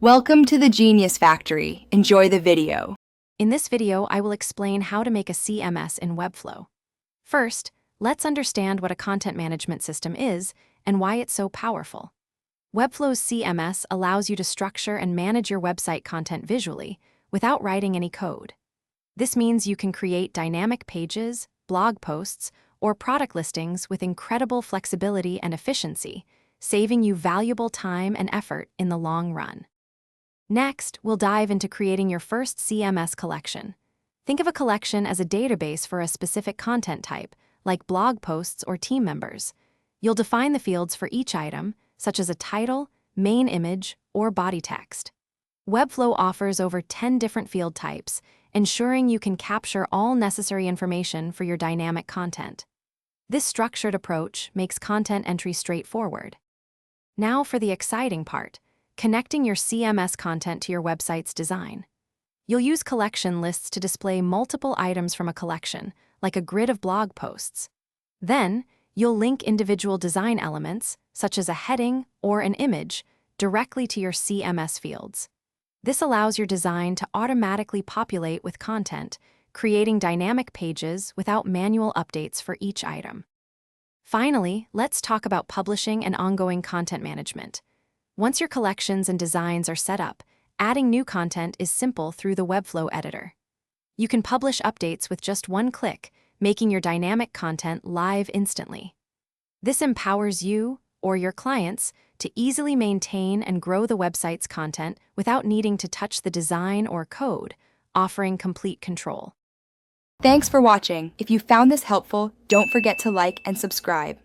Welcome to the Genius Factory. Enjoy the video. In this video, I will explain how to make a CMS in Webflow. First, let's understand what a content management system is and why it's so powerful. Webflow's CMS allows you to structure and manage your website content visually without writing any code. This means you can create dynamic pages, blog posts, or product listings with incredible flexibility and efficiency, saving you valuable time and effort in the long run. Next, we'll dive into creating your first CMS collection. Think of a collection as a database for a specific content type, like blog posts or team members. You'll define the fields for each item, such as a title, main image, or body text. Webflow offers over 10 different field types, ensuring you can capture all necessary information for your dynamic content. This structured approach makes content entry straightforward. Now for the exciting part: connecting your CMS content to your website's design. You'll use collection lists to display multiple items from a collection, like a grid of blog posts. Then, you'll link individual design elements, such as a heading or an image, directly to your CMS fields. This allows your design to automatically populate with content, creating dynamic pages without manual updates for each item. Finally, let's talk about publishing and ongoing content management. Once your collections and designs are set up, adding new content is simple through the Webflow editor. You can publish updates with just one click, making your dynamic content live instantly. This empowers you, or your clients, to easily maintain and grow the website's content without needing to touch the design or code, offering complete control. Thanks for watching. If you found this helpful, don't forget to like and subscribe.